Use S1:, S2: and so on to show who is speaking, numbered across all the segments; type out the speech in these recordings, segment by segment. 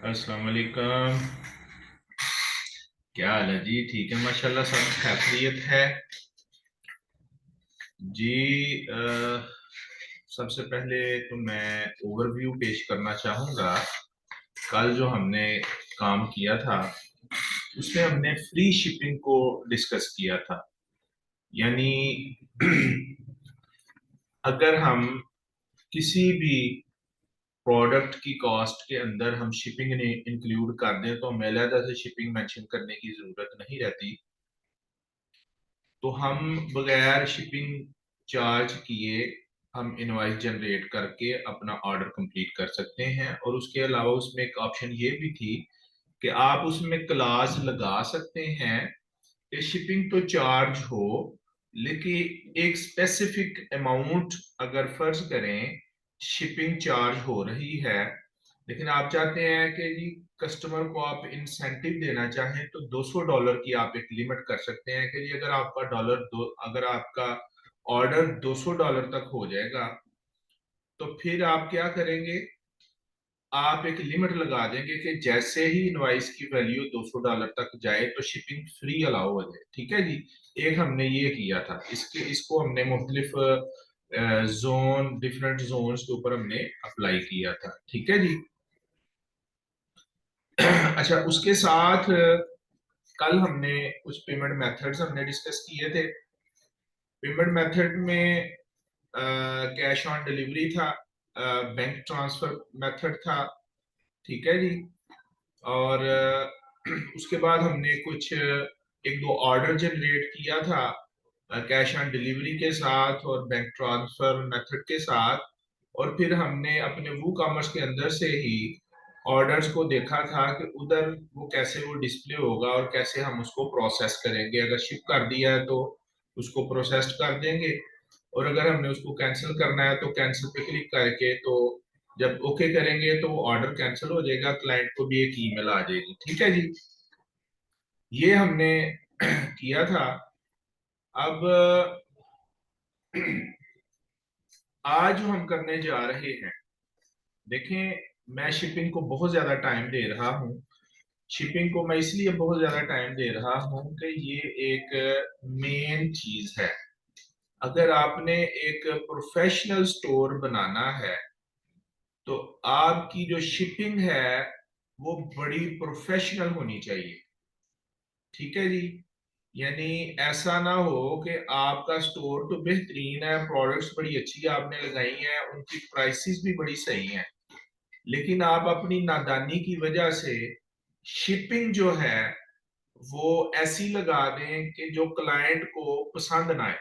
S1: अस्सलाम वालेकुम। क्या हाल है जी? ठीक है माशाल्लाह, सब खैरियत है जी। सबसे पहले तो मैं ओवरव्यू पेश करना चाहूँगा। कल जो हमने काम किया था उसमें हमने फ्री शिपिंग को डिस्कस किया था। यानी अगर हम किसी भी प्रोडक्ट की कॉस्ट के अंदर हम शिपिंग इंक्लूड कर दें तो हमें अलग से शिपिंग मेंशन करने की जरूरत नहीं रहती। तो हम बगैर शिपिंग चार्ज किए हम इनवॉइस जनरेट करके अपना ऑर्डर कंप्लीट कर सकते हैं। और उसके अलावा उसमें एक ऑप्शन ये भी थी कि आप उसमें क्लास लगा सकते हैं कि शिपिंग तो चार्ज हो, लेकिन एक स्पेसिफिक अमाउंट, अगर फर्ज करें शिपिंग चार्ज हो रही है लेकिन आप चाहते हैं कि जी कस्टमर को आप इंसेंटिव देना चाहें तो $200 की आप एक लिमिट कर सकते हैं कि जी अगर आपका ऑर्डर $200 तक हो जाएगा तो फिर आप क्या करेंगे, आप एक लिमिट लगा देंगे कि जैसे ही इनवाइस की वैल्यू $200 तक जाए तो शिपिंग फ्री अलाउ हो जाए। ठीक है जी। एक हमने ये किया था, इसको हमने मुख्तलिफ जोन डिफरेंट जोन्स के ऊपर हमने अप्लाई किया था। ठीक है जी। अच्छा, उसके साथ कल हमने कुछ पेमेंट मेथड्स हमने डिस्कस किए थे। पेमेंट मेथड में कैश ऑन डिलीवरी था, बैंक ट्रांसफर मेथड था। ठीक है जी। और उसके बाद हमने कुछ एक दो ऑर्डर जनरेट किया था कैश ऑन डिलीवरी के साथ और बैंक ट्रांसफर मेथड के साथ। और फिर हमने अपने वो कॉमर्स के अंदर से ही ऑर्डर्स को देखा था कि उधर वो कैसे वो डिस्प्ले होगा और कैसे हम उसको प्रोसेस करेंगे। अगर शिप कर दिया है तो उसको प्रोसेस कर देंगे, और अगर हमने उसको कैंसिल करना है तो कैंसिल पे क्लिक करके तो जब ओके करेंगे तो वो ऑर्डर कैंसिल हो जाएगा, क्लाइंट को भी एक ईमेल आ जाएगी। ठीक है जी। ये हमने किया था। अब आज जो हम करने जा रहे हैं, देखें, मैं शिपिंग को बहुत ज्यादा टाइम दे रहा हूँ। शिपिंग को मैं इसलिए बहुत ज्यादा टाइम दे रहा हूँ कि ये एक मेन चीज है। अगर आपने एक प्रोफेशनल स्टोर बनाना है तो आपकी जो शिपिंग है वो बड़ी प्रोफेशनल होनी चाहिए। ठीक है जी। यानी ऐसा ना हो कि आपका स्टोर तो बेहतरीन है, प्रोडक्ट्स बड़ी अच्छी आपने लगाई हैं, उनकी प्राइसेस भी बड़ी सही हैं, लेकिन आप अपनी नादानी की वजह से शिपिंग जो है वो ऐसी लगा दें कि जो क्लाइंट को पसंद ना आए।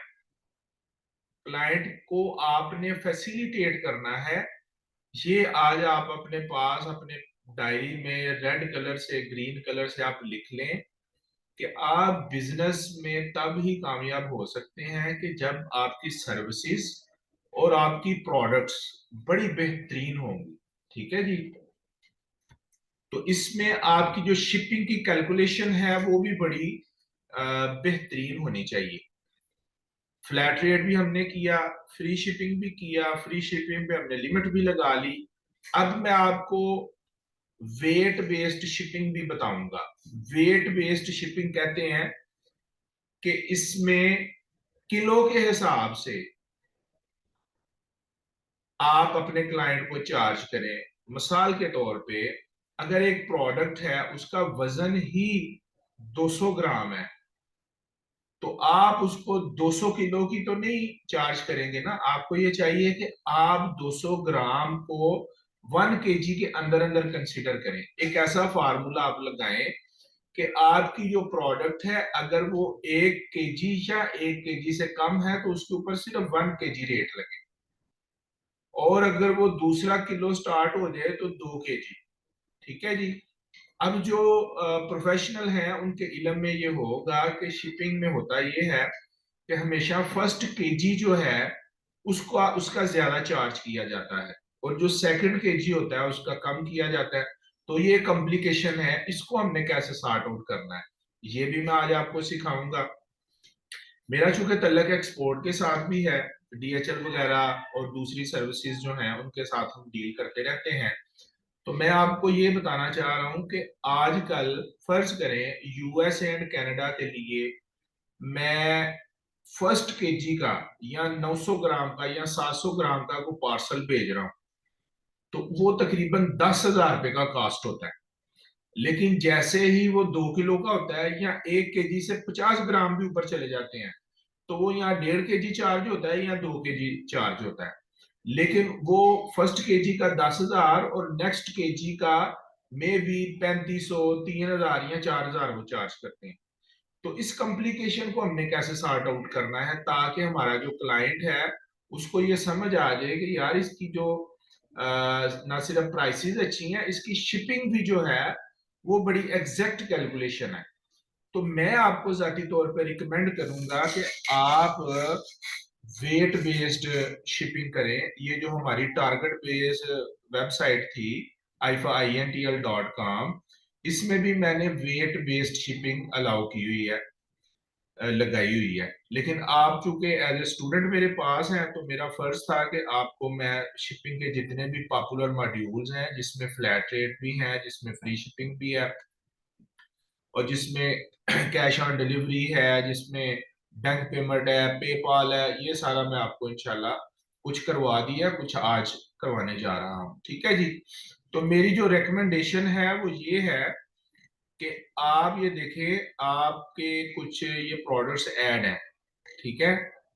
S1: क्लाइंट को आपने फैसिलिटेट करना है। ये आज आप अपने पास अपने डायरी में रेड कलर से ग्रीन कलर से आप लिख लें कि आप बिजनेस में तब ही कामयाब हो सकते हैं कि जब आपकी सर्विसेज और आपकी प्रोडक्ट्स बड़ी बेहतरीन होंगी। ठीक है जी। तो इसमें आपकी जो शिपिंग की कैलकुलेशन है वो भी बड़ी बेहतरीन होनी चाहिए। फ्लैट रेट भी हमने किया, फ्री शिपिंग भी किया, फ्री शिपिंग पे हमने लिमिट भी लगा ली। अब मैं आपको वेट बेस्ड शिपिंग भी बताऊंगा। वेट बेस्ड शिपिंग कहते हैं कि इसमें किलो के हिसाब से आप अपने क्लाइंट को चार्ज करें। मिसाल के तौर पे अगर एक प्रोडक्ट है उसका वजन ही 200 ग्राम है तो आप उसको 200 किलो की तो नहीं चार्ज करेंगे ना। आपको ये चाहिए कि आप 200 ग्राम को 1 केजी के अंदर अंदर कंसीडर करें। एक ऐसा फार्मूला आप लगाएं कि आपकी जो प्रोडक्ट है अगर वो 1 केजी या 1 केजी से कम है तो उसके ऊपर सिर्फ 1 केजी रेट लगे, और अगर वो दूसरा किलो स्टार्ट हो जाए तो 2 केजी। ठीक है जी। अब जो प्रोफेशनल हैं उनके इलम में ये होगा कि शिपिंग में होता ये है कि हमेशा फर्स्ट केजी जो है उसका उसका ज्यादा चार्ज किया जाता है, और जो सेकंड केजी होता है उसका कम किया जाता है। तो ये कॉम्प्लिकेशन है, इसको हमने कैसे सॉर्ट आउट करना है ये भी मैं आज आपको सिखाऊंगा। मेरा चूंकि तल्लक एक्सपोर्ट के साथ भी है, डीएचएल वगैरह और दूसरी सर्विसेज जो हैं उनके साथ हम डील करते रहते हैं। तो मैं आपको ये बताना चाह रहा हूं कि आजकल फर्ज करें यूएसए एंड कनाडा के लिए मैं फर्स्ट केजी का या 900 ग्राम का या 700 ग्राम का को पार्सल भेज रहा हूं, तो वो तकरीबन 10,000 रुपए का कॉस्ट होता है। लेकिन जैसे ही वो 2 किलो का होता है या 1 केजी से 50 ग्राम भी ऊपर चले जाते हैं, तो वो यहाँ 1.5 केजी चार्ज होता है या 2 केजी चार्ज होता है। लेकिन वो फर्स्ट केजी का 10,000 और नेक्स्ट केजी का मे भी 3500, 3,000 या 4,000 वो चार्ज करते हैं। तो इस कॉम्प्लिकेशन को हमने कैसे सॉर्ट आउट करना है ताकि हमारा जो क्लाइंट है उसको ये समझ आ जाए कि यार इसकी जो ना सिर्फ प्राइसेस अच्छी हैं, इसकी शिपिंग भी जो है वो बड़ी एग्जैक्ट कैलकुलेशन है। तो मैं आपको जाती तौर पर रिकमेंड करूंगा कि आप वेट बेस्ड शिपिंग करें। ये जो हमारी टारगेट बेस्ड वेबसाइट थी ifaintl.com, इसमें भी मैंने वेट बेस्ड शिपिंग अलाउ की हुई है, लगाई हुई है। लेकिन आप चूंकि एज ए स्टूडेंट मेरे पास हैं, तो मेरा फर्ज था कि आपको मैं शिपिंग के जितने भी पॉपुलर मॉड्यूल्स हैं, जिसमें फ्लैट रेट भी है, जिसमें फ्री शिपिंग भी है, और जिसमें कैश ऑन डिलीवरी है, जिसमें बैंक पेमेंट है, पेपाल है, ये सारा मैं आपको इंशाल्लाह कुछ करवा दिया, कुछ आज करवाने जा रहा हूँ। ठीक है जी। तो मेरी जो रिकमेंडेशन है वो ये है कि आप ये देखें, आपके कुछ ये प्रोडक्ट्स ऐड हैं, ठीक है।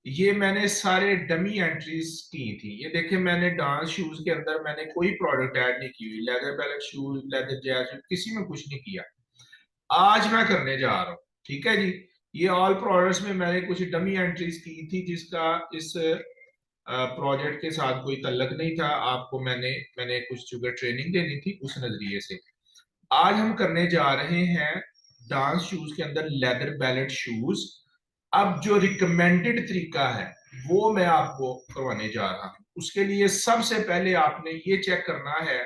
S1: ये मैंने सारे डमी एंट्रीज की थी। ये देखें, मैंने डांस शूज के अंदर मैंने कोई प्रोडक्ट ऐड नहीं की हुई, leather ballot shoes, leather jazz, किसी में कुछ नहीं किया। आज मैं करने जा रहा हूँ, ठीक है जी। ये ऑल प्रोडक्ट्स में मैंने कुछ डमी एंट्रीज की थी जिसका इस प्रोजेक्ट के साथ कोई तल्लक नहीं था। आपको मैंने मैंने कुछ चूंकि ट्रेनिंग देनी थी उस नजरिए से। आज हम करने जा रहे हैं डांस शूज के अंदर लेदर बैलेट शूज। अब जो रिकमेंडेड तरीका है वो मैं आपको करवाने जा रहा हूं। उसके लिए सबसे पहले आपने ये चेक करना है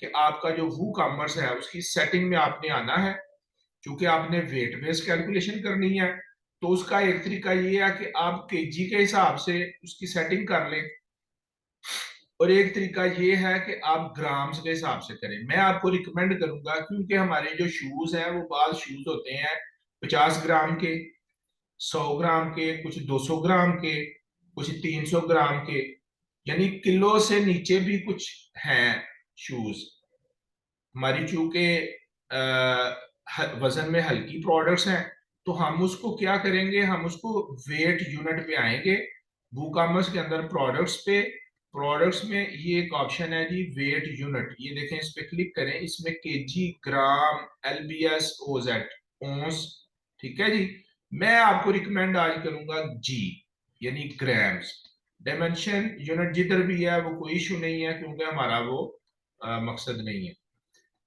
S1: कि आपका जो वू कॉमर्स है उसकी सेटिंग में आपने आना है। क्योंकि आपने वेट बेस्ड कैलकुलेशन करनी है, तो उसका एक तरीका ये है कि आप केजी के हिसाब से उसकी सेटिंग कर लें, और एक तरीका ये है कि आप ग्राम्स के हिसाब से करें। मैं आपको रिकमेंड करूंगा, क्योंकि हमारे जो शूज हैं वो बाद शूज होते हैं 50 ग्राम के, 100 ग्राम के, कुछ 200 ग्राम के, कुछ 300 ग्राम के, यानी किलो से नीचे भी कुछ हैं शूज। हमारी चूंकि वजन में हल्की प्रोडक्ट्स हैं, तो हम उसको क्या करेंगे, हम उसको वेट यूनिट पे आएंगे। वूकॉमर्स के अंदर प्रोडक्ट्स पे, प्रोडक्ट्स में ये एक ऑप्शन है जी वेट यूनिट। ये देखें, इस पे क्लिक करें, इसमें केजी, ग्राम, एलबीएस, ओजेड, ओंस, ठीक है जी। मैं आपको रिकमेंड आज करूंगा जी, यानी ग्राम्स। डायमेंशन यूनिट जिधर भी है वो कोई इशू नहीं है, क्योंकि हमारा वो मकसद नहीं है।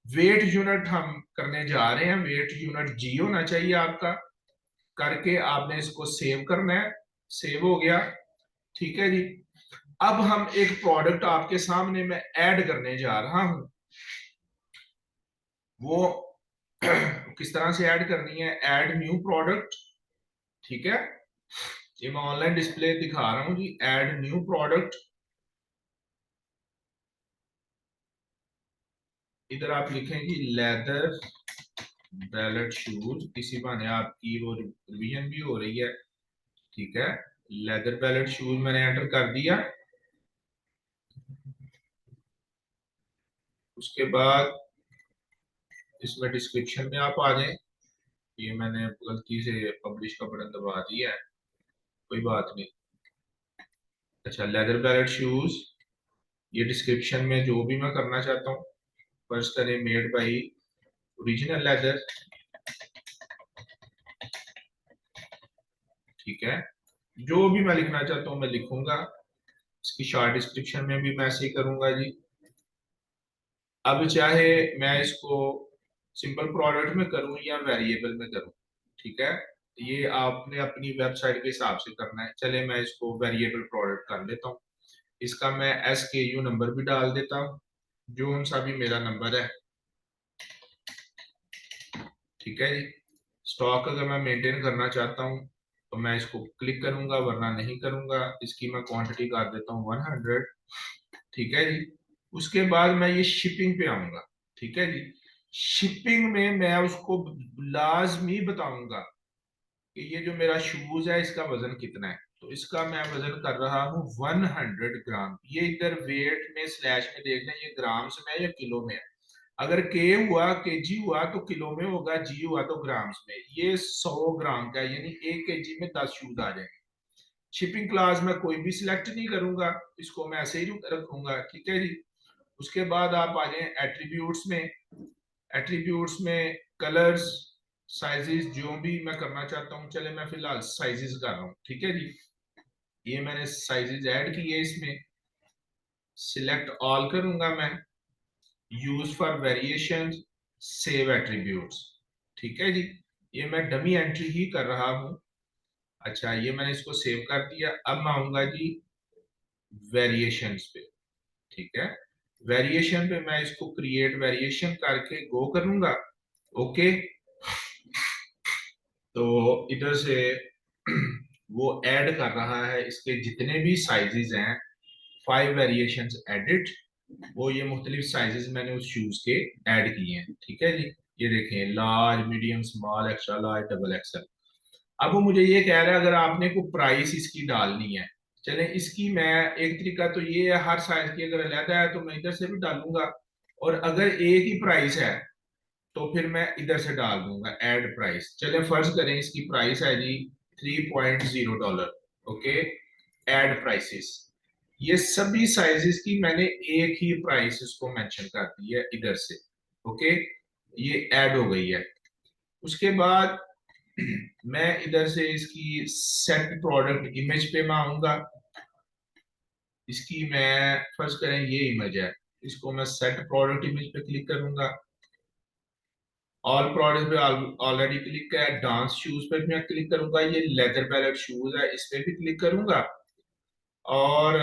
S1: वेट यूनिट हम करने जा रहे हैं, वेट यूनिट जी होना चाहिए आपका। करके आपने इसको सेव करना है। सेव हो गया, ठीक है जी। अब हम एक प्रोडक्ट आपके सामने मैं ऐड करने जा रहा हूं। वो किस तरह से ऐड करनी है, ऐड न्यू प्रोडक्ट, ठीक है। ये मैं ऑनलाइन डिस्प्ले दिखा रहा हूं जी, ऐड न्यू प्रोडक्ट। इधर आप लिखेंगे लेदर बैलेट शूज, इसी बहाने आपकी वो रिवीजन भी हो रही है, ठीक है। लेदर बैलेट शूज मैंने एंटर कर दिया। उसके बाद इसमें डिस्क्रिप्शन में आप आ जाएं। ये मैंने गलती से पब्लिश का बटन दबा दिया है, कोई बात नहीं। अच्छा, लेदर बैलेट शूज, ये डिस्क्रिप्शन में जो भी मैं करना चाहता हूँ, फर्स्ट करें मेड बाई ओरिजिनल लेदर, ठीक है। जो भी मैं लिखना चाहता हूँ मैं लिखूंगा। इसकी शॉर्ट डिस्क्रिप्शन में भी मैं ऐसे ही करूंगा जी। अब चाहे मैं इसको सिंपल प्रोडक्ट में करूं या वेरिएबल में करूं, ठीक है, ये आपने अपनी वेबसाइट के हिसाब से करना है। चले मैं इसको वेरिएबल प्रोडक्ट कर लेता हूँ। इसका मैं SKU नंबर भी डाल देता हूँ, जो सा भी मेरा नंबर है, ठीक है जी। स्टॉक अगर मैं मेंटेन करना चाहता हूँ तो मैं इसको क्लिक करूंगा, वरना नहीं करूंगा। इसकी मैं क्वांटिटी कर देता हूँ 100, ठीक है जी। उसके बाद मैं ये शिपिंग पे आऊंगा। ठीक है जी। शिपिंग में मैं उसको लाजमी बताऊंगा कि ये जो मेरा शूज है इसका वजन कितना है। तो इसका मैं वजन कर रहा हूँ 100 ग्राम। ये इधर वेट में स्लैश में देख लें, ये ग्राम्स में है या किलो में है। अगर के हुआ केजी हुआ तो किलो में होगा, जी हुआ तो ग्राम्स में। ये 100 ग्राम का है, यानी 1 केजी में 10 शूज आ जाएंगे। शिपिंग क्लास में कोई भी सिलेक्ट नहीं करूंगा, इसको मैं ऐसे ही रखूंगा। ठीक है जी। उसके बाद आप आ जाए एट्रीब्यूट्स में। एट्रीब्यूट्स में कलर्स, साइजेस जो भी मैं करना चाहता हूँ, चले मैं फिलहाल साइजेस कर रहा हूँ। ठीक है जी। ये मैंने साइजेस ऐड किए, इसमें सिलेक्ट ऑल करूंगा मैं, use for variation, save attributes. ठीक है जी। ये मैं डमी एंट्री ही कर रहा हूँ। अच्छा, ये मैंने इसको सेव कर दिया। अब मैं आऊंगा जी वेरिएशंस पे। ठीक है। वेरिएशन पे मैं इसको क्रिएट वेरिएशन करके गो करूंगा। ओके। तो इधर से वो ऐड कर रहा है इसके जितने भी साइजेस हैं, 5 वेरिएशंस एडिट। वो ये मुख्तलिफ साइजेस मैंने उस शूज के ऐड किए हैं। ठीक है जी। ये देखें, large, medium, small, extra large, double XL. अब वो मुझे ये कह रहा है अगर आपने को प्राइस इसकी डालनी है। चले इसकी मैं, एक तरीका तो ये है, हर साइज की अगर अलहदा है तो मैं इधर से भी डालूंगा, और अगर एक ही प्राइस है तो फिर मैं इधर से डाल दूंगा ऐड प्राइस। चले फर्ज करें इसकी प्राइस है जी $3.0। ओके। ऐड प्राइसेस, ये सभी साइजेस की मैंने एक ही प्राइस इसको मेंशन कर दी है इधर से। ओके। ये ऐड हो गई है। उसके बाद मैं इधर से इसकी सेट प्रोडक्ट इमेज पे मैं आऊंगा। इसकी मैं फर्ज करें ये इमेज है, इसको मैं सेट प्रोडक्ट इमेज पे क्लिक करूंगा। ऑल प्रोडक्ट पे ऑलरेडी क्लिक किया है। डांस शूज पे भी मैं क्लिक करूंगा, ये लेदर बैलेट शूज है, इस पे भी क्लिक करूंगा। और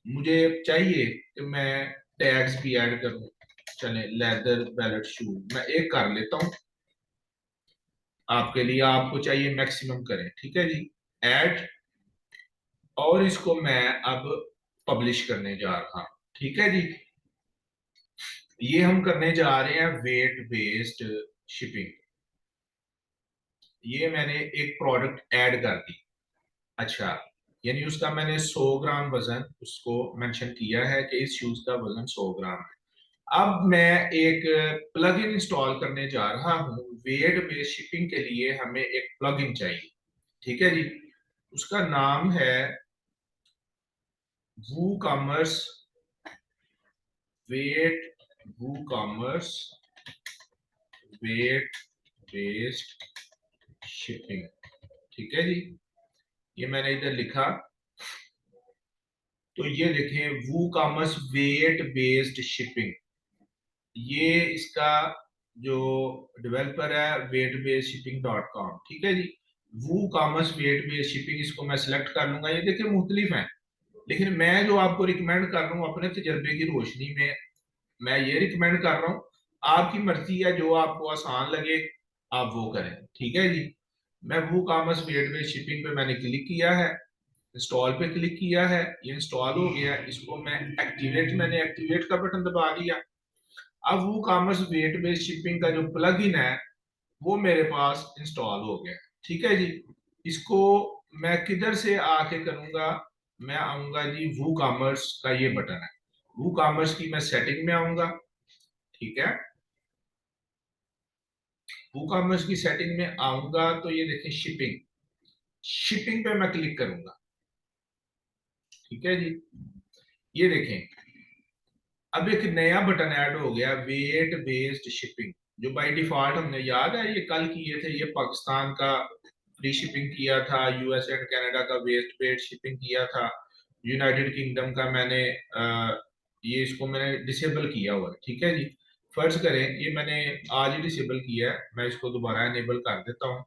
S1: मुझे चाहिए कि मैं टैग्स भी ऐड करूं। चले लेदर बैलेट शूज मैं एक कर लेता हूं आपके लिए, आपको चाहिए मैक्सिमम करें। ठीक है जी। ऐड, और इसको मैं अब पब्लिश करने जा रहा हूं। ठीक है जी। ये हम करने जा रहे हैं वेट बेस्ड शिपिंग। ये मैंने एक प्रोडक्ट ऐड कर दी। अच्छा, यानी उसका मैंने 100 ग्राम वजन उसको मेंशन किया है कि इस शूज का वजन 100 ग्राम है। अब मैं एक प्लगइन इंस्टॉल करने जा रहा हूँ। वेट बेस्ड शिपिंग के लिए हमें एक प्लगइन चाहिए। ठीक है जी। उसका नाम है वू कॉमर्स वेट, वू कॉमर्स वेट बेस्ड शिपिंग। ठीक है जी। ये मैंने इधर लिखा। तो ये देखें, WooCommerce weight based shipping. ये इसका जो डेवलपर है weight based shipping dot com. ठीक है जी। WooCommerce weight based shipping, इसको मैं सिलेक्ट कर लूंगा। ये देखिए मुख्तलिफ है, लेकिन मैं जो आपको रिकमेंड कर रहा हूँ अपने तजर्बे की रोशनी में, मैं ये रिकमेंड कर रहा हूँ। आपकी मर्जी है, जो आपको आसान लगे आप वो करें। ठीक है जी। मैं वो कॉमर्स वेट बेस्ड शिपिंग पे मैंने क्लिक किया है, इंस्टॉल पे क्लिक किया है, ये इंस्टॉल हो गया। इसको मैं एक्टिवेट, मैंने एक्टिवेट का बटन दबा दिया। अब वो कॉमर्स वेट बेस्ड शिपिंग का जो प्लग इन है वो मेरे पास इंस्टॉल हो गया। ठीक है जी। इसको मैं किधर से आके करूंगा, मैं आऊंगा जी वो कॉमर्स का ये बटन है, वो कॉमर्स की मैं सेटिंग में आऊंगा। ठीक है। वो कॉमर्स की सेटिंग में आऊंगा तो ये देखें शिपिंग, शिपिंग पे मैं क्लिक करूंगा। ठीक है जी। ये देखें, अब एक नया बटन ऐड हो गया, वेट बेस्ड शिपिंग। जो बाय डिफॉल्ट हमने, याद है ये कल किए थे, ये पाकिस्तान का फ्री शिपिंग किया था, यूएस एंड कनाडा का वेट बेस्ड शिपिंग किया था, यूनाइटेड किंगडम का मैंने ये इसको मैंने डिसेबल किया हुआ है। ठीक है जी। फर्ज करें ये मैंने आज ही डिसेबल किया है, मैं इसको दोबारा एनेबल कर देता हूँ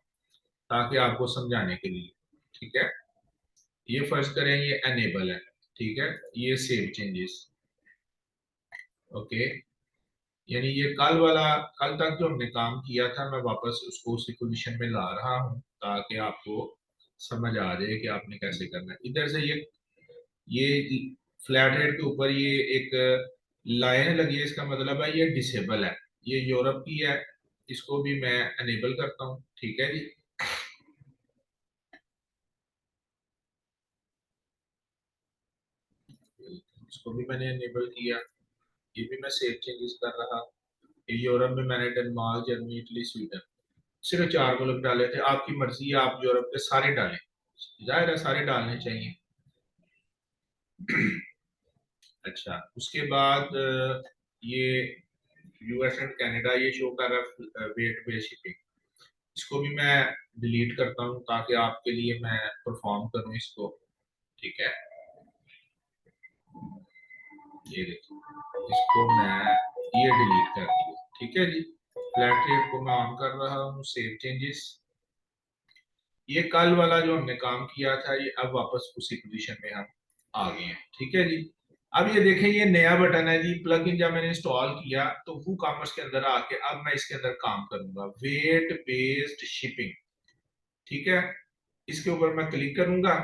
S1: ताकि आपको समझाने के लिए। ठीक है। ये फर्ज करें ये एनेबल है। ठीक है। ये सेव चेंजेस। ओके। यानी ये कल वाला, कल तक जो हमने काम किया था मैं वापस उसको उसी पोजीशन में ला रहा हूँ ताकि आपको समझ आ जाए कि आपने कैसे करना है। इधर से ये फ्लैट रेट के ऊपर ये एक लाइन लगी है, इसका मतलब है ये डिसेबल है, ये यूरोप की है। इसको भी मैं अनेबल करता हूँ, ठीक है जी। इसको भी मैंने अनेबल किया, ये भी मैं सेव चेंजेस कर रहा। ये यूरोप में मैंने डेनमार्क, जर्मनी, इटली, स्वीडन सिर्फ 4 मुल्क डाले थे। आपकी मर्जी है, आप यूरोप के सारे डालें, जाहिर है सारे डालने चाहिए। अच्छा, उसके बाद ये यूएस एंड कनाडा ये शो कर रहा है वेट बेस्ड शिपिंग। इसको भी मैं डिलीट करता हूँ ताकि आपके लिए मैं परफॉर्म करूँ इसको, ठीक है। ये देखिए, इसको मैं ये डिलीट कर दिया, ठीक है जी। फ्लैट रेट को मैं ऑन कर रहा हूँ, सेव चेंजेस। ये कल वाला जो हमने काम किया था, ये अब वापस उसी पोजीशन में हम आ गए हैं, ठीक है जी। अब ये देखें, ये नया बटन है जी, प्लग इन जब मैंने इंस्टॉल किया तो वो कॉमर्स के अंदर आके अब मैं इसके अंदर काम करूंगा, वेट बेस्ड शिपिंग, ठीक है। इसके ऊपर मैं क्लिक करूंगा।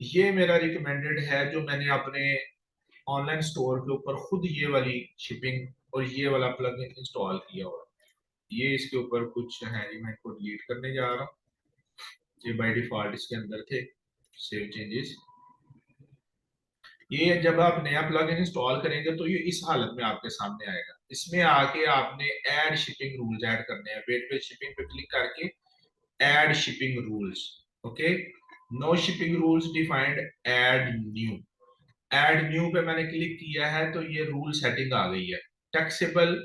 S1: ये मेरा रिकमेंडेड है जो मैंने अपने ऑनलाइन स्टोर के ऊपर खुद ये वाली शिपिंग और ये वाला प्लग इन इंस्टॉल किया हुआ। ये इसके ऊपर कुछ है जी, मैं इनको डिलीट करने जा रहा हूँ। ये बाय डिफॉल्ट इसके अंदर थे। Save changes. ये जब आप नया प्लग इन इंस्टॉल करेंगे तो ये इस हालत में आपके सामने आएगा। इसमें आके आपने ऐड शिपिंग रूल्स ऐड करने हैं, वेट बेस्ड शिपिंग पे क्लिक करके add shipping rules, okay. No shipping rules defined, add new. Add new पे मैंने क्लिक किया है तो ये रूल सेटिंग आ गई है। टैक्सेबल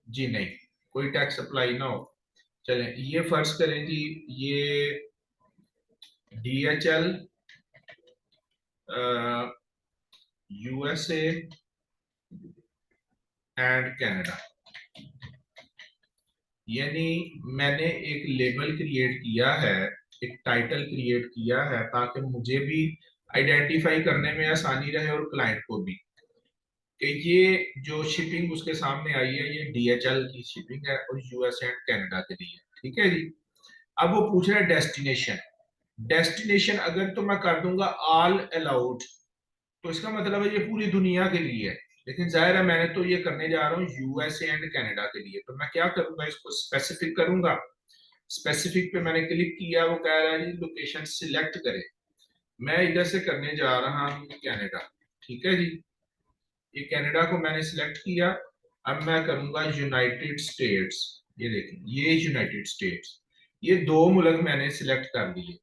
S1: जी नहीं, कोई टैक्स अप्लाई ना हो। चलें, ये फर्ज करें जी, ये DHL यूएसए एंड कनाडा, यानी मैंने एक लेबल क्रिएट किया है, एक टाइटल क्रिएट किया है ताकि मुझे भी आइडेंटिफाई करने में आसानी रहे और क्लाइंट को भी, कि ये जो शिपिंग उसके सामने आई है ये DHL की शिपिंग है और यूएस एंड कनाडा के लिए, ठीक है जी। अब वो पूछ रहा है डेस्टिनेशन। डेस्टिनेशन अगर तो मैं कर दूंगा ऑल अलाउड, तो इसका मतलब है ये पूरी दुनिया के लिए है। लेकिन जाहिर है मैंने तो ये करने जा रहा हूँ यूएसए एंड कनाडा के लिए, तो मैं क्या करूंगा, इसको स्पेसिफिक करूंगा। स्पेसिफिक पे मैंने क्लिक किया, वो कह रहा है जी लोकेशन सिलेक्ट करें। मैं इधर से करने जा रहा हूँ कनाडा, ठीक है जी। ये कनाडा को मैंने सिलेक्ट किया। अब मैं करूंगा यूनाइटेड स्टेट्स। ये देखिए, ये यूनाइटेड स्टेट्स, ये दो मुल्क मैंने सिलेक्ट कर दिए।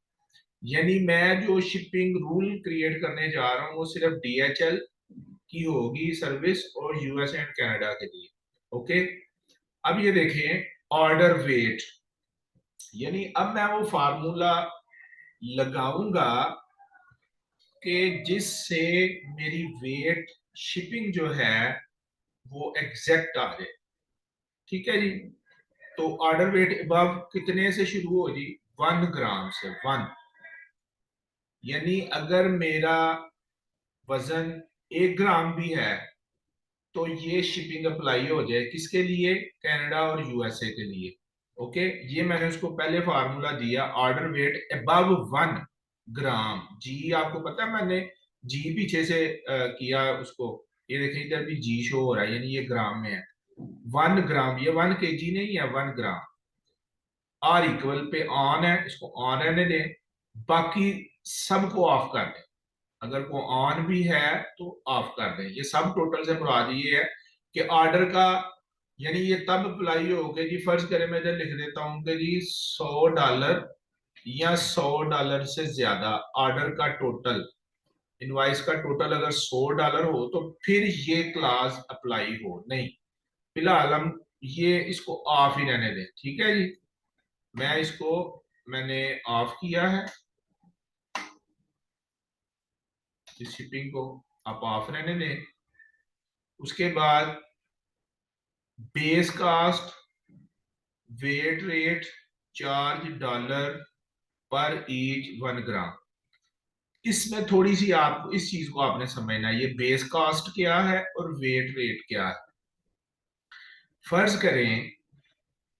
S1: यानी मैं जो शिपिंग रूल क्रिएट करने जा रहा हूँ वो सिर्फ DHL की होगी सर्विस और यूएस एंड कनाडा के लिए, ओके। अब ये देखें, ऑर्डर वेट, यानी अब मैं वो फार्मूला लगाऊंगा कि जिससे मेरी वेट शिपिंग जो है वो एग्जैक्ट आ जाए, ठीक है जी। तो ऑर्डर वेट अबव कितने से शुरू हो जी, 1 ग्राम से, 1। यानी अगर मेरा वजन 1 ग्राम भी है तो ये शिपिंग अप्लाई हो जाए किसके लिए, कनाडा और यूएसए के लिए, ओके। ये मैंने उसको पहले फार्मूला दिया, ऑर्डर वेट अबव 1 ग्राम। जी आपको पता है मैंने जी पीछे से किया उसको, ये देखिए इधर भी जी शो हो रहा है, यानी ये ग्राम में है। 1 ग्राम, ये 1 kg नहीं है, 1 ग्राम। आर इक्वल पे ऑन है, इसको ऑन रहने दें, बाकी सबको ऑफ कर दें। अगर वो ऑन भी है तो ऑफ कर दें। ये सब टोटल से मुराद ये है कि ऑर्डर का, यानी ये तब अप्लाई हो गया जी, फर्ज करें मैं इधर लिख देता हूं कि जी $100 या $100 से ज्यादा ऑर्डर का टोटल, इनवाइस का टोटल अगर $100 हो तो फिर ये क्लास अप्लाई हो, नहीं। फिलहाल हम ये इसको ऑफ ही रहने दें, ठीक है जी। मैं इसको मैंने ऑफ किया है, इस शिपिंग को आप ऑफ रहने दें। उसके बाद base cost, weight rate, charge dollar पर ईच 1 ग्राम। इसमें थोड़ी सी आप इस चीज को आपने समझना है, ये बेस कास्ट क्या है और वेट रेट क्या है। फर्ज करें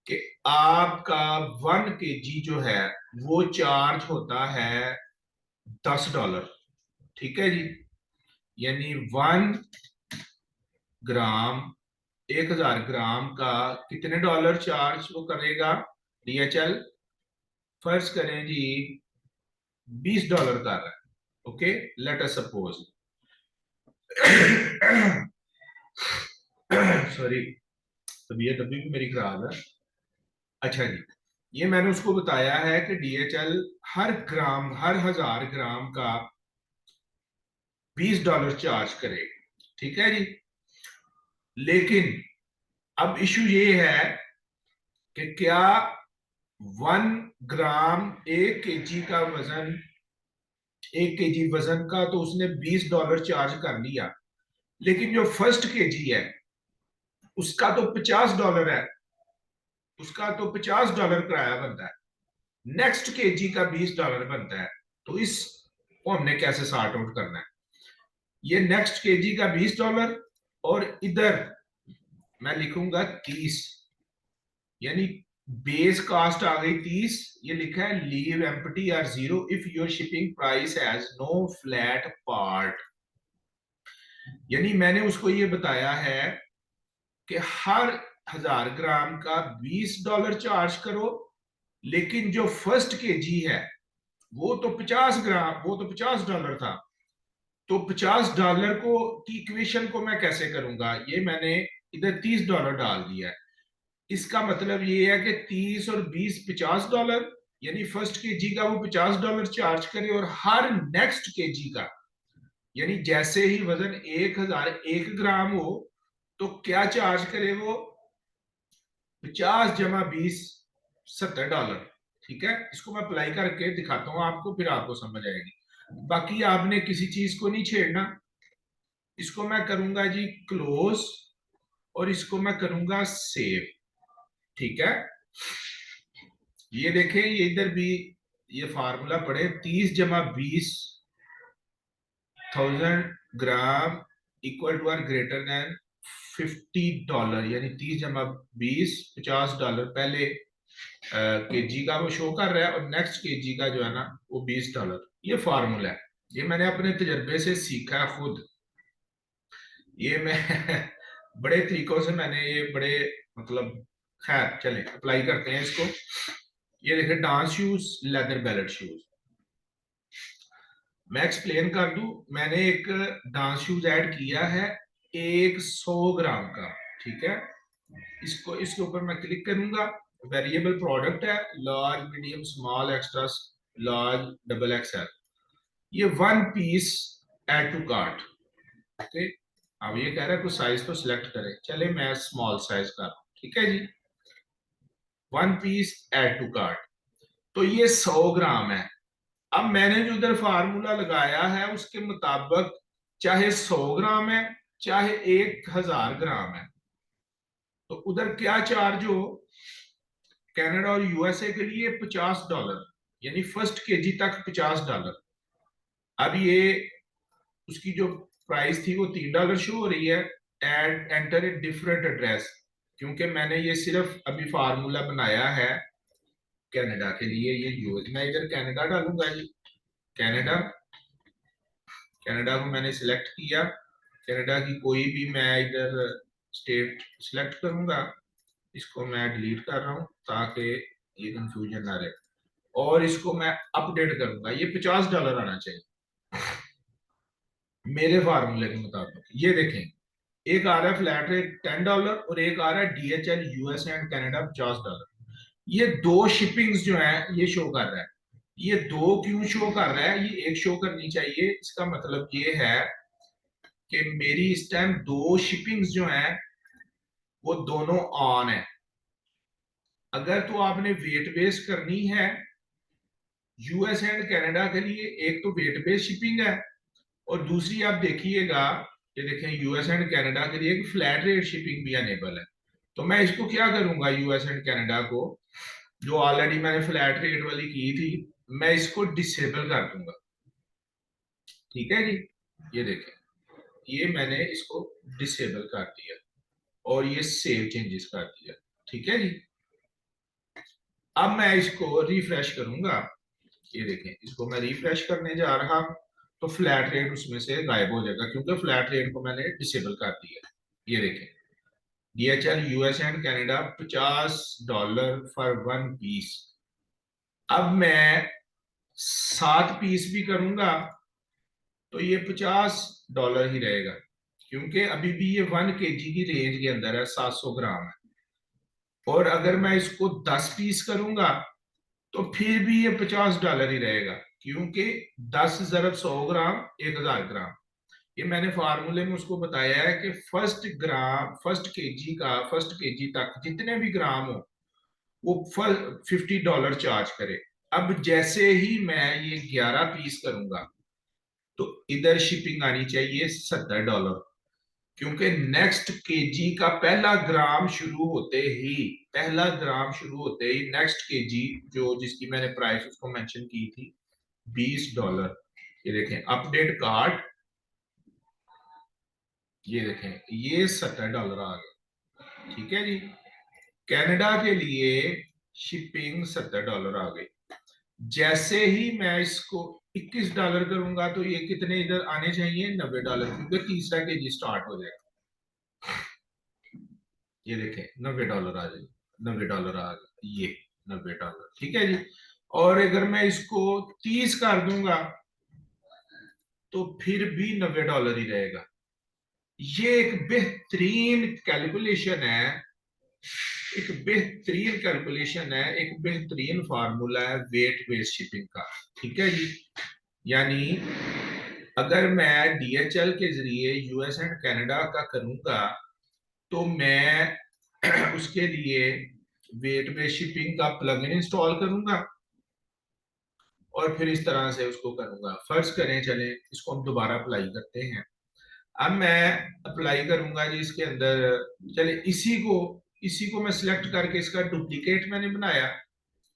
S1: कि आपका 1 kg जो है वो चार्ज होता है $10, ठीक है जी। यानी 1 ग्राम 1000 ग्राम का कितने डॉलर चार्ज वो करेगा डीएचएल? फर्ज करें जी $20 कर रहा है। Okay, let us suppose sorry, तबीयत अभी भी मेरी खराब है। अच्छा जी, ये मैंने उसको बताया है कि डीएचएल हर ग्राम, हर 1000 ग्राम का $20 चार्ज करेगा। ठीक है जी। लेकिन अब इशू ये है कि क्या 1 ग्राम 1 केजी का वजन, 1 केजी वजन का तो उसने $20 चार्ज कर लिया, लेकिन जो फर्स्ट केजी है उसका तो $50 है, उसका तो $50 किराया बनता है, नेक्स्ट केजी का $20 बनता है। तो इस को हमने कैसे सॉर्ट आउट करना है? ये नेक्स्ट केजी का $20 और इधर मैं लिखूंगा 30, यानी बेस कॉस्ट आ गई 30। ये लिखा है leave empty or zero if your shipping price has no flat part. यानी मैंने उसको ये बताया है कि हर 1000 ग्राम का $20 चार्ज करो, लेकिन जो फर्स्ट केजी है वो तो 50 ग्राम, वो तो $50 था। तो $50 को की इक्वेशन को मैं कैसे करूंगा? ये मैंने इधर $30 डाल दिया है। इसका मतलब ये है कि 30 और 20 $50, यानी फर्स्ट केजी का वो $50 चार्ज करे, और हर नेक्स्ट केजी का, यानी जैसे ही वजन 1001 ग्राम हो तो क्या चार्ज करे वो? 50 + 20 $70। ठीक है, इसको मैं अप्लाई करके दिखाता हूं आपको, फिर आपको समझ आएगी। बाकी आपने किसी चीज को नहीं छेड़ना। इसको मैं करूंगा जी क्लोज, और इसको मैं करूंगा सेव। ठीक है, ये देखें, ये इधर भी ये फार्मूला पढ़े, 30 + 20,000 gram equal to or greater than $50, यानी 30 + 20 $50 पहले केजी का वो शो कर रहा है, और नेक्स्ट केजी का जो है ना वो $20। ये फार्मूला है, ये मैंने अपने तजर्बे से सीखा है खुद। ये मैं बड़े तरीकों से मैंने ये बड़े, मतलब खैर चले अप्लाई करते हैं इसको। ये देखिए, dance shoes, leather ballot shoes. मैं एक्सप्लेन कर दूं, मैंने एक डांस शूज ऐड किया है 100 ग्राम का। ठीक है, इसको इसके ऊपर मैं क्लिक करूंगा, वेरिएबल प्रोडक्ट है, large medium small extra large double XL. ये 1 piece add to cart. Okay, अब ये कह रहा है कुछ साइज तो सिलेक्ट करें, चले मैं स्मॉल साइज कर रहा हूं। ठीक है जी, 1 पीस ऐड टू कार्ट। तो ये 100 ग्राम है। अब मैंने जो उधर फार्मूला लगाया है उसके मुताबिक चाहे 100 ग्राम है चाहे 1000 ग्राम है, तो उधर क्या चार्ज हो? कनाडा और यूएसए के लिए $50, यानी फर्स्ट केजी तक $50। अब ये उसकी जो प्राइस थी वो $3 शो हो रही है। Add enter a different address, क्योंकि मैंने ये सिर्फ अभी फार्मूला बनाया है कनाडा के लिए। ये यूएस, मैं इधर कनाडा डालूंगा जी, कनाडा। कनाडा को मैंने सिलेक्ट किया, कनाडा की कोई भी मैं इधर स्टेट सिलेक्ट करूंगा। इसको मैं डिलीट कर रहा हूं ताकि ये कंफ्यूजन ना रहे, और इसको मैं अपडेट करूंगा। ये $50 आना चाहिए मेरे फार्मूले के मुताबिक। ये देखें, एक आ रहा है फ्लैट रेट $10 और एक आ रहा है डीएचएल यूएस एंड कनाडा $50। ये दो शिपिंग्स जो है ये शो कर रहा है। ये दो क्यों शो कर रहा है? ये एक शो करनी चाहिए, इसका मतलब ये है कि मेरी इस टाइम दो शिपिंग्स जो हैं वो दोनों ऑन है। अगर तो आपने वेट बेस करनी है यूएस एंड कनाडा के लिए, एक तो वेट बेस शिपिंग है, और दूसरी आप देखिएगा, ये देखें यूएस एंड कनाडा के लिए एक फ्लैट रेट शिपिंग भी अनेबल है। तो मैं इसको क्या करूंगा, यूएस एंड कनाडा को जो ऑलरेडी मैंने फ्लैट रेट वाली की थी, मैं इसको डिसेबल कर दूंगा। ठीक है जी, ये देखें, ये मैंने इसको डिसेबल कर दिया और ये सेव चेंजेस कर दिया। ठीक है जी, अब मैं इसको रिफ्रेश करूंगा। ये देखें, इसको मैं रिफ्रेश करने जा रहा हूं तो फ्लैट रेट उसमें से गायब हो जाएगा, क्योंकि फ्लैट रेट को मैंने डिसेबल कर दिया। ये देखें, DHL US and Canada $50 for 1 piece. अब मैं 7 पीस भी करूंगा तो ये $50 ही रहेगा, क्योंकि अभी भी ये 1 kg की रेंज के अंदर है, 700 ग्राम है। और अगर मैं इसको 10 पीस करूंगा तो फिर भी ये $50 ही रहेगा, क्योंकि 10 × 100 ग्राम 1000 ग्राम। ये मैंने फार्मूले में उसको बताया है कि फर्स्ट केजी तक जितने भी ग्राम हो वो $50 चार्ज करे। अब जैसे ही मैं ये 11 पीस करूंगा तो इधर शिपिंग आनी चाहिए $70, क्योंकि नेक्स्ट केजी का पहला ग्राम शुरू होते ही नेक्स्ट केजी जो जिसकी मैंने प्राइस उसको मेंशन की थी $20। ये देखें अपडेट कार्ड, ये देखें ये $70 आ गए। ठीक है जी, कनाडा के लिए शिपिंग $70 आ गई। जैसे ही मैं इसको $21 करूंगा तो ये कितने इधर आने चाहिए, $90, क्योंकि तीसरा केजी स्टार्ट हो जाएगा। ये देखें $90 आ जाए, $90 आ गए, ये $90। ठीक है जी, और अगर मैं इसको 30 कर दूंगा तो फिर भी $90 ही रहेगा। ये एक बेहतरीन फार्मूला है वेट बेस्ड शिपिंग का। ठीक है जी, यानी अगर मैं DHL के जरिए US एंड कनाडा का करूंगा तो मैं उसके लिए वेट बेस्ड शिपिंग का प्लगइन इंस्टॉल करूंगा और फिर इस तरह से उसको करूंगा। फर्ज करें, चलें इसको हम दोबारा अप्लाई करते हैं। अब मैं अप्लाई करूंगा जी इसके अंदर, चले इसी को मैं सिलेक्ट करके इसका डुप्लीकेट मैंने बनाया।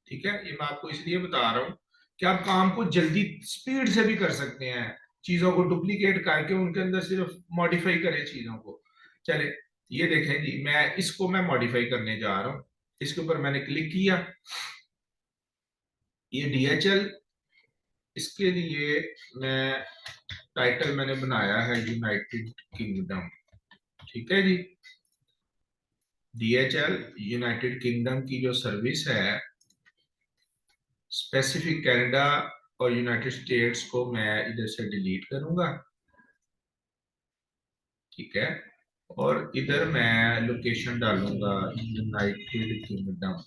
S1: ठीक है, ये मैं आपको इसलिए बता रहा हूँ कि आप काम को जल्दी स्पीड से भी कर सकते हैं, चीजों को डुप्लीकेट करके उनके अंदर सिर्फ मॉडिफाई करें चीजों को। चले ये देखें जी, मैं मॉडिफाई करने जा रहा हूँ। इसके ऊपर मैंने क्लिक किया, ये DHL, इसके लिए मैं टाइटल मैंने बनाया है यूनाइटेड किंगडम। ठीक है जी, DHL यूनाइटेड किंगडम की जो सर्विस है, स्पेसिफिक कनाडा और यूनाइटेड स्टेट्स को मैं इधर से डिलीट करूंगा। ठीक है, और इधर मैं लोकेशन डालूंगा यूनाइटेड किंगडम।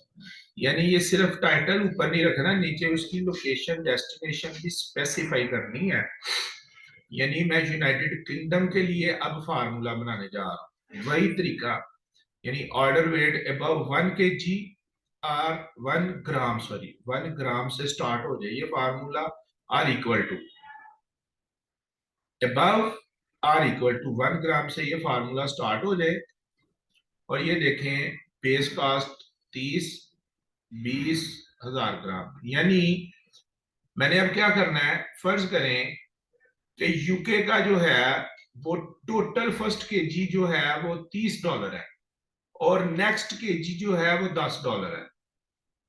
S1: यानी ये सिर्फ टाइटल ऊपर नहीं रखना, नीचे उसकी लोकेशन डेस्टिनेशन भी स्पेसिफाई करनी है। यानी मैं यूनाइटेड किंगडम के लिए अब फार्मूला बनाने जा रहा हूँ, वही तरीका। यानी ऑर्डर वेट अबव 1 kg और 1 ग्राम, सॉरी 1 ग्राम से स्टार्ट हो जाए ये formula. Or equal to above or equal to 1 gram से ये फार्मूला स्टार्ट हो जाए। और ये देखें बेस कास्ट 30 20,000 ग्राम। यानी मैंने अब क्या करना है, फर्ज करें कि यूके का जो है वो टोटल फर्स्ट केजी जो है वो $30 है और नेक्स्ट केजी जो है वो $10 है।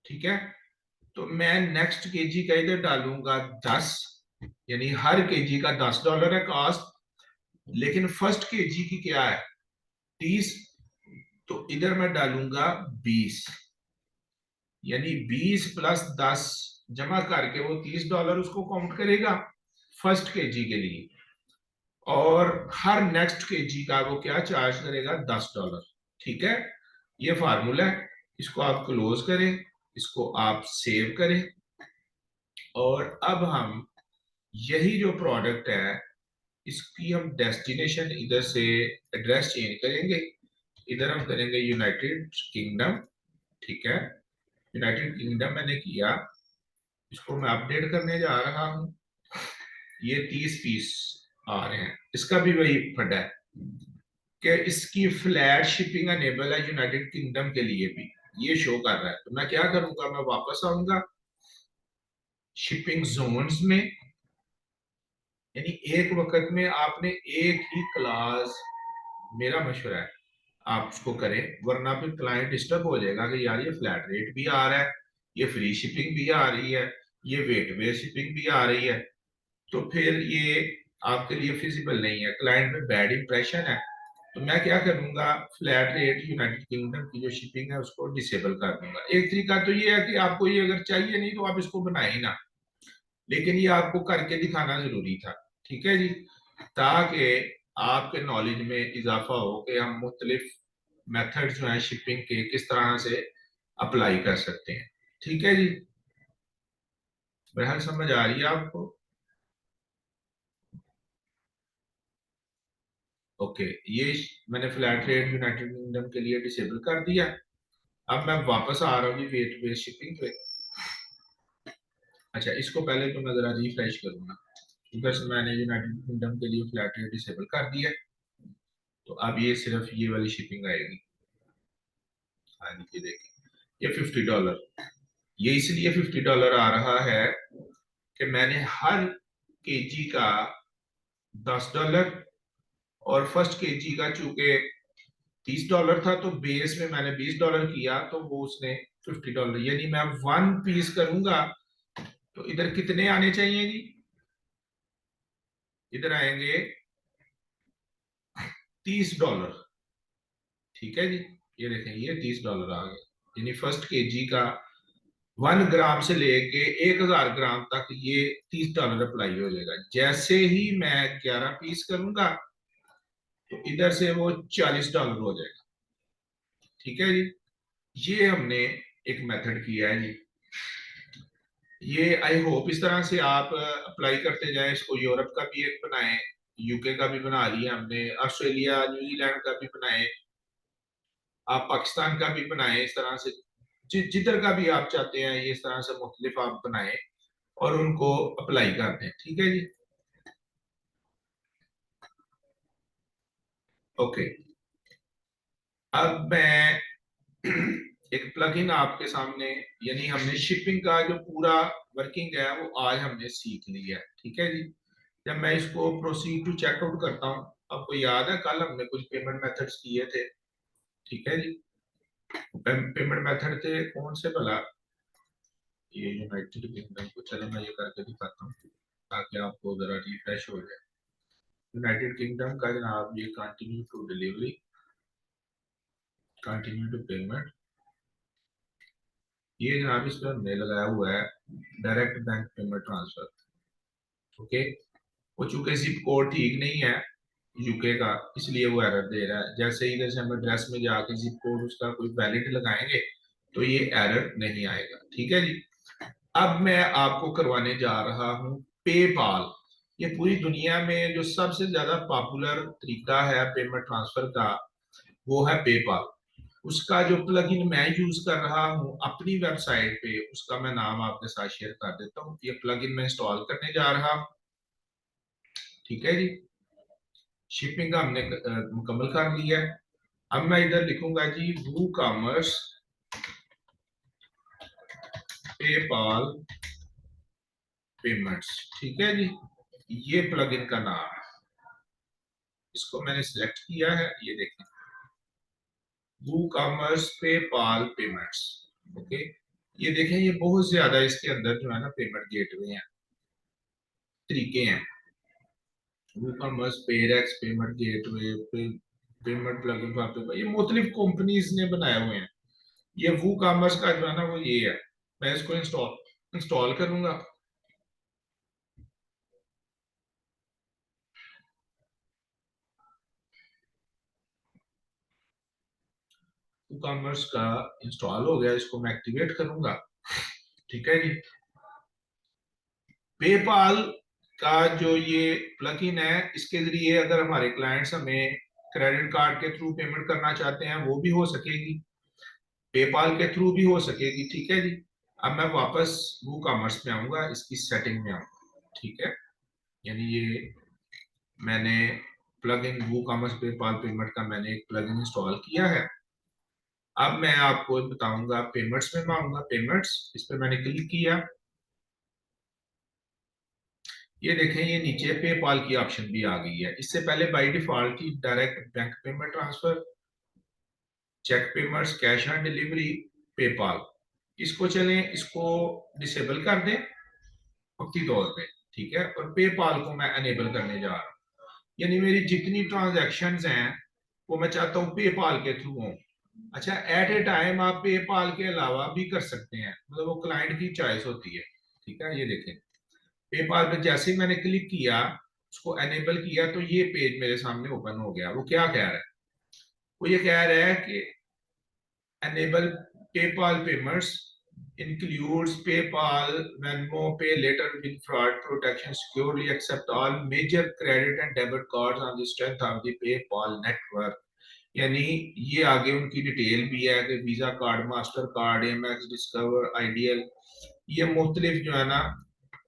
S1: ठीक है, तो मैं नेक्स्ट केजी का इधर डालूंगा 10, यानी हर केजी का $10 है कॉस्ट, लेकिन फर्स्ट केजी की क्या है 30, तो इधर मैं डालूंगा 20, यानी 20 प्लस 10 जमा करके वो $30 उसको काउंट करेगा फर्स्ट केजी के लिए, और हर नेक्स्ट केजी का वो क्या चार्ज करेगा $10। ठीक है, ये फार्मूला है, इसको आप क्लोज करें, इसको आप सेव करें, और अब हम यही जो प्रोडक्ट है इसकी हम डेस्टिनेशन इधर से एड्रेस चेंज करेंगे, इधर हम करेंगे यूनाइटेड किंगडम। ठीक है, यूनाइटेड किंगडम मैंने किया, इसको मैं अपडेट करने जा रहा हूं। ये 30 पीस आ रहे हैं, इसका भी वही फंडा है कि इसकी फ्लैट शिपिंग अनेबल है यूनाइटेड किंगडम के लिए भी, ये शो कर रहा है। तो मैं क्या करूंगा, मैं वापस आऊंगा शिपिंग जोन्स में, यानी एक वक्त में आपने एक ही क्लास, मेरा मशवरा है आप उसको करें, वरना फिर क्लाइंट डिस्टर्ब हो जाएगा कि यार ये फ्लैट रेट भी आ रहा है, ये फ्री शिपिंग भी आ रही है, ये वेट बेस्ड शिपिंग भी आ रही है। तो फिर ये आपके लिए फिजिबल नहीं है, क्लाइंट में बैड इंप्रेशन है। तो मैं क्या करूंगा, फ्लैट रेट यूनाइटेड किंगडम की जो शिपिंग है उसको डिसेबल कर दूंगा। एक तरीका तो ये है कि आपको ये अगर चाहिए नहीं तो आप इसको बनाए ही ना, लेकिन ये आपको करके दिखाना जरूरी था, ठीक है जी, ताकि आपके नॉलेज में इजाफा हो कि हम मुख्तलिफ मेथड जो है शिपिंग के किस तरह से अप्लाई कर सकते हैं। ठीक है जी, बहरहाल समझ आ रही है आपको? ओके, ये मैंने फ्लैट रेट यूनाइटेड किंगडम के लिए डिसेबल कर दिया। अब मैं वापस आ रहा हूँ वेट बेस्ड शिपिंग पे। अच्छा, इसको पहले तो मैं जरा रिफ्रेश करूंगा। इधर से मैंने यूनाइटेड किंगडम के लिए फ्लैट रेट डिसेबल कर दिया, तो अब ये सिर्फ ये वाली शिपिंग आएगी। हाँ जी, ये देखिए, ये $50। ये इसलिए $50 आ रहा है कि मैंने हर केजी का $10, और फर्स्ट केजी का चूंकि $30 था तो बेस में मैंने $20 किया, तो वो उसने $50, यानी मैं 1 पीस करूंगा तो इधर कितने आने चाहिए जी? इधर आएंगे $30। ठीक है जी, ये देखें, ये $30 आ गए, यानी फर्स्ट केजी का 1 ग्राम से लेके 1000 ग्राम तक ये $30 अप्लाई हो जाएगा। जैसे ही मैं 11 पीस करूंगा तो इधर से वो $40 हो जाएगा। ठीक है जी, ये हमने एक मेथड किया है जी। ये आई होप इस तरह से आप अप्लाई करते जाएं। इसको यूरोप का भी एक बनाएं, यूके का भी बना लिया हमने, ऑस्ट्रेलिया न्यूजीलैंड का भी बनाए, आप पाकिस्तान का भी बनाएं, इस तरह से जिधर का भी आप चाहते हैं ये इस तरह से मुख्तलिफ आप बनाएं और उनको अप्लाई कर दें। ठीक है जी, ओके। अब मैं एक प्लगइन आपके सामने, यानी हमने शिपिंग का जो पूरा वर्किंग है वो आज हमने सीख लिया है। ठीक है जी, जब मैं इसको प्रोसीड टू चेकआउट करता हूँ, आपको याद है कल हमने कुछ पेमेंट मेथड्स किए थे? ठीक है जी, पेमेंट मेथड थे कौन से भला? ये यूनाइटेड किंगडम को, चलो मैं ये करके दिखाता हूँ ताकि आपको जरा रिफ्रेश हो जाए। यूनाइटेड किंगडम का जनाब, ये continue to delivery, continue to payment, ये जनाब इस पर हमने लगाया हुआ है direct bank payment transfer. Okay, वो चूंकि जिप कोड ठीक नहीं है यूके का, इसलिए वो एरर दे रहा है। जैसे ही जैसे हम एड्रेस में जाके जिप कोड उसका कोई वैलिड लगाएंगे तो ये एरर नहीं आएगा। ठीक है जी, अब मैं आपको करवाने जा रहा हूँ पेपाल। ये पूरी दुनिया में जो सबसे ज्यादा पॉपुलर तरीका है पेमेंट ट्रांसफर का, वो है पेपाल। उसका जो प्लगइन मैं यूज कर रहा हूँ अपनी वेबसाइट पे, उसका मैं नाम आपके साथ शेयर कर देता हूँ। ये प्लगइन मैं इंस्टॉल करने जा रहा हूँ। ठीक है जी, शिपिंग का हमने मुकम्मल कर लिया है। अब मैं इधर लिखूंगा जी वू कॉमर्स पेपाल पेमेंट्स। ठीक है जी, ये प्लगइन का नाम है, इसको मैंने सिलेक्ट किया है। ये देखें, वू कॉमर्स पेपाल पेमेंट्स। ओके, ये देखें, ये बहुत ज्यादा इसके अंदर जो है ना पेमेंट गेटवे हैं, तरीके हैं। वू कॉमर्स, पेरेक्स, payment gateway, payment plugin for PayPal, ये मुख्तलिफ कंपनीज ने बनाए हुए हैं। ये वू कॉमर्स का जो है ना वो ये है। मैं इसको इंस्टॉल इंस्टॉल करूंगा। वू कॉमर्स का इंस्टॉल हो गया, इसको मैं एक्टिवेट करूंगा। ठीक है जी, पेपाल का जो ये प्लगइन है, इसके जरिए अगर हमारे क्लाइंट्स हमें क्रेडिट कार्ड के थ्रू पेमेंट करना चाहते हैं वो भी हो सकेगी, पेपाल के थ्रू भी हो सकेगी। ठीक है जी, अब मैं वापस वो कॉमर्स में आऊंगा, इसकी सेटिंग में आऊंगा। ठीक है, यानी ये मैंने प्लग इन वो कॉमर्स पेपाल पेमेंट का मैंने एक प्लग इन इंस्टॉल किया है। अब मैं आपको बताऊंगा, पेमेंट्स में मैं आऊंगा, पेमेंट्स, इस पर मैंने क्लिक किया। ये देखें, ये नीचे पेपाल की ऑप्शन भी आ गई है। इससे पहले बाय डिफॉल्ट थी direct bank payment transfer, cheque payments, cash on delivery, PayPal. इसको चलें, इसको डिसेबल कर दें वक्ती तौर पे। ठीक है, और पेपाल को मैं अनेबल करने जा रहा हूँ। यानी मेरी जितनी ट्रांजैक्शंस हैं वो मैं चाहता हूँ पेपाल के थ्रू हो। अच्छा, एट ए टाइम आप पेपाल के अलावा भी कर सकते हैं, मतलब वो क्लाइंट की चॉइस होती है। ठीक है, ये देखें, पेपाल पे जैसे ही मैंने क्लिक किया, उसको एनेबल किया, तो ये पेज मेरे सामने ओपन हो गया। वो क्या कह रहा है? वो ये कह रहा है कि enable PayPal payments includes PayPal, Venmo, Pay Later with fraud protection, securely accept all major credit and debit cards on the strength of the PayPal network. यानी ये आगे उनकी डिटेल भी है कि visa card, master card, MX, discover, ideal, ये मुख्तलिफ जो है ना,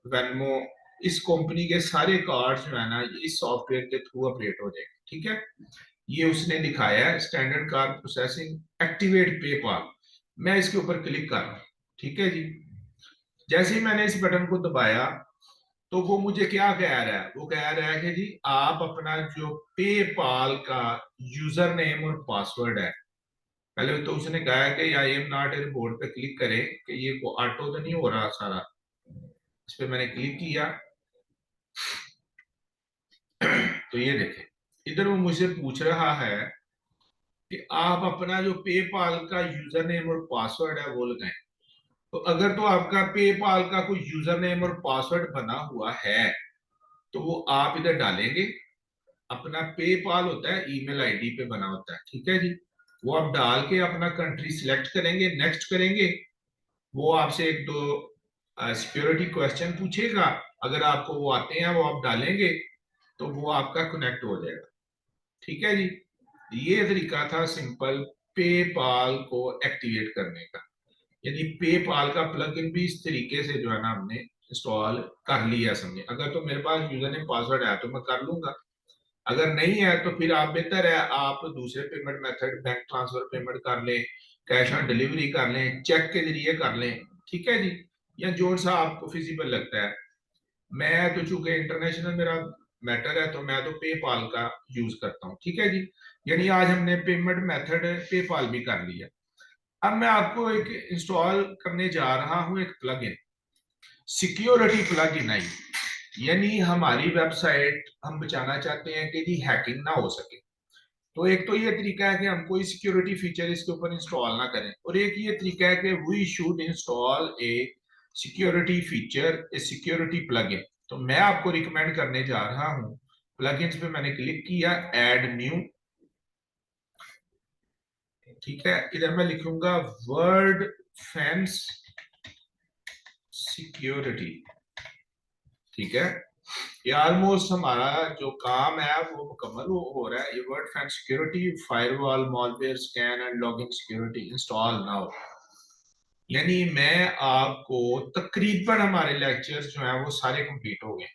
S1: वेनमो, इस कंपनी के सारे कार्ड जो है ना इस सॉफ्टवेयर के थ्रू अपडेट हो जाएंगे। ठीक है, ये उसने दिखाया है standard card processing activate PayPal. मैं इसके ऊपर क्लिक कर रहा हूँ। ठीक है जी, जैसे ही मैंने इस बटन को दबाया तो वो मुझे क्या कह रहा है? वो कह रहा है कि जी आप अपना जो पेपाल का यूजर नेम और पासवर्ड है, पहले तो उसने कहा है कि I am not a board पे क्लिक करें कि ये को ऑटो तो नहीं हो रहा सारा। इस पे मैंने क्लिक किया तो ये देखें, इधर वो मुझसे पूछ रहा है कि आप अपना जो पेपाल का यूजर नेम और पासवर्ड है वो लगाएं। तो अगर तो आपका पेपाल का कोई यूजर नेम और पासवर्ड बना हुआ है तो वो आप इधर डालेंगे। अपना पेपाल होता है ईमेल आईडी पे बना होता है। ठीक है जी, वो आप डाल के अपना कंट्री सिलेक्ट करेंगे, नेक्स्ट करेंगे। वो आपसे एक दो सिक्योरिटी क्वेश्चन पूछेगा, अगर आपको वो आते हैं वो आप डालेंगे तो वो आपका कनेक्ट हो जाएगा। ठीक है जी, ये तरीका था सिंपल पेपाल को एक्टिवेट करने का। यानी पेपाल का प्लगइन भी इस तरीके से जो है ना हमने इंस्टॉल कर लिया समझे। अगर तो मेरे पास यूजर नेम पासवर्ड है तो मैं कर लूंगा, अगर नहीं है तो फिर आप बेहतर है आप दूसरे payment method, bank transfer payment कर लें, कैश ऑन डिलीवरी कर लें, चेक के जरिए कर लें। ठीक है जी, या जो सा आपको फिजिबल लगता है। मैं तो चूंकि इंटरनेशनल मेरा मैटर है तो मैं तो पेपाल का यूज करता हूँ। ठीक है जी, यानी आज हमने पेमेंट मेथड पेपाल भी कर लिया। अब मैं आपको एक इंस्टॉल करने जा रहा हूँ एक प्लगइन, सिक्योरिटी प्लगइन आई। यानी हमारी वेबसाइट हम बचाना चाहते हैं कि जी हैकिंग ना हो सके। तो एक तो ये तरीका है कि हम कोई सिक्योरिटी फीचर इसके ऊपर इंस्टॉल ना करें, और एक ये तरीका है कि we should install a security feature, a security plugin. तो मैं आपको रिकमेंड करने जा रहा हूं, प्लगइन्स पे मैंने क्लिक किया, ऐड न्यू। ठीक है, इधर मैं लिखूंगा वर्ड फैंस सिक्योरिटी। ठीक है, ये ऑलमोस्ट हमारा जो काम है वो मुकम्मल हो रहा है। ये word fans security, firewall, malware scan and logging security install now. यानी मैं आपको तकरीबन हमारे लेक्चर्स जो हैं वो सारे कंप्लीट हो गए।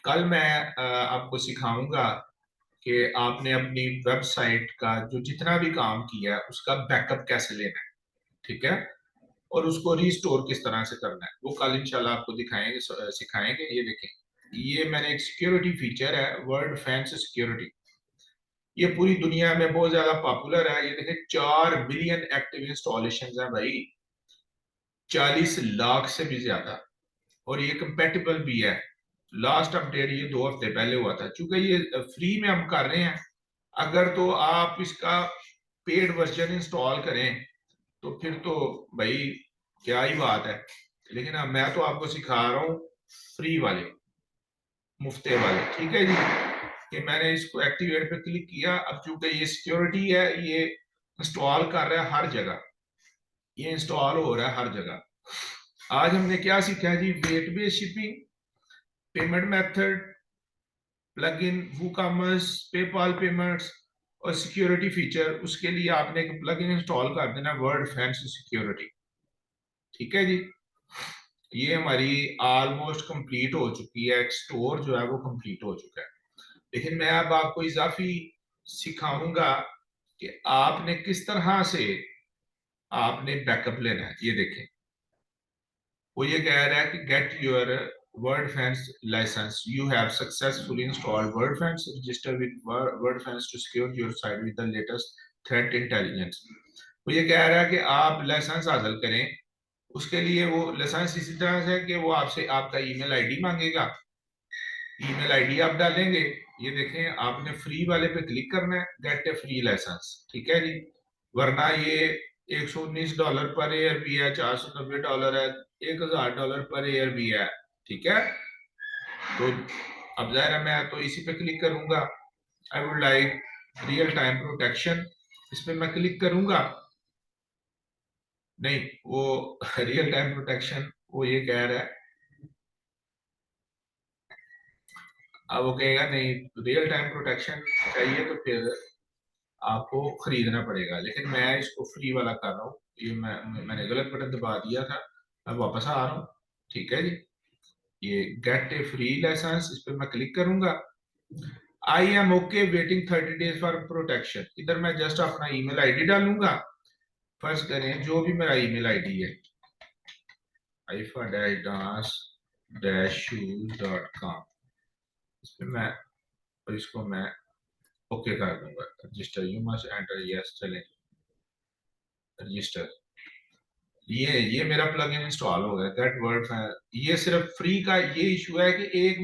S1: कल मैं आपको सिखाऊंगा कि आपने अपनी वेबसाइट का जो जितना भी काम किया है उसका बैकअप कैसे लेना है। ठीक है, और उसको रिस्टोर किस तरह से करना है वो कल इंशाल्लाह आपको दिखाएंगे, सिखाएंगे। ये देखें, ये मैंने एक सिक्योरिटी फीचर है वर्ड फैंस सिक्योरिटी, ये पूरी दुनिया में बहुत ज्यादा पॉपुलर है। ये देखें 4 मिलियन एक्टिव इंस्टॉलेशन है भाई, 40 लाख से भी ज्यादा, और ये कंपेटेबल भी है। लास्ट अपडेट ये 2 हफ्ते पहले हुआ था। चूंकि ये फ्री में हम कर रहे हैं, अगर तो आप इसका पेड वर्जन इंस्टॉल करें तो फिर तो भाई क्या ही बात है। लेकिन अब मैं तो आपको सिखा रहा हूँ फ्री वाले, मुफ्ते वाले। ठीक है जी, कि मैंने इसको एक्टिवेट पे क्लिक किया। अब चूंकि ये सिक्योरिटी है, ये इंस्टॉल कर रहा है हर जगह, ये इंस्टॉल हो रहा है हर जगह। आज हमने क्या सीखा है जी? Weight based shipping, payment method, plug in WooCommerce, PayPal payments और सिक्योरिटी फीचर। उसके लिए आपने एक प्लग इन इंस्टॉल कर देना, वर्ड फैंस सिक्योरिटी। ठीक है जी, ये हमारी ऑलमोस्ट कंप्लीट हो चुकी है, एक स्टोर जो है वो कंप्लीट हो चुका है। लेकिन मैं अब आपको इजाफी सिखाऊंगा कि आपने किस तरह से आपने बैकअप लेना है। ये देखें, वो ये कह रहा है कि get your Wordfence licence, you have successfully installed Wordfence, register with Wordfence to secure your site with the latest threat intelligence. वो ये कह रहा है कि आप लाइसेंस हासिल करें। उसके लिए वो लाइसेंस इसी तरह से है कि वो आपसे आपका ईमेल आईडी मांगेगा, ईमेल आईडी आप डालेंगे, ये देखें आपने फ्री वाले पे क्लिक करना है, गेट ए फ्री लाइसेंस, ठीक है जी। वरना ये $119 पर ईयर भी है, $490 है, $1000 पर ईयर भी है, ठीक है। तो अब जाहिर है मैं तो इसी पे क्लिक करूंगा, I would like real time protection, इस पे मैं क्लिक करूंगा। नहीं, वो रियल टाइम प्रोटेक्शन वो ये कह रहा है, अब वो कहेगा नहीं रियल टाइम प्रोटेक्शन चाहिए तो फिर आपको खरीदना पड़ेगा, लेकिन मैं इसको फ्री वाला कर रहा हूँ। ये मैंने गलत बटन दबा दिया था, मैं वापस आ रहा हूँ, ठीक है जी। ये गेट ए फ्री लाइसेंस, इस पर मैं क्लिक करूंगा। I am okay waiting 30 days for protection, इधर मैं जस्ट अपना ईमेल आईडी डालूंगा। फर्ज करें जो भी मेरा ईमेल आईडी है, ifa-dance-shoes.com, इस पे मैं और इसको मैं ओके कर दूंगा। Register you must enter, yes चलें, रजिस्टर। ये मेरा प्लगइन इंस्टॉल हो गया, दैट वर्ड। ये सिर्फ फ्री का ये इशू है कि एक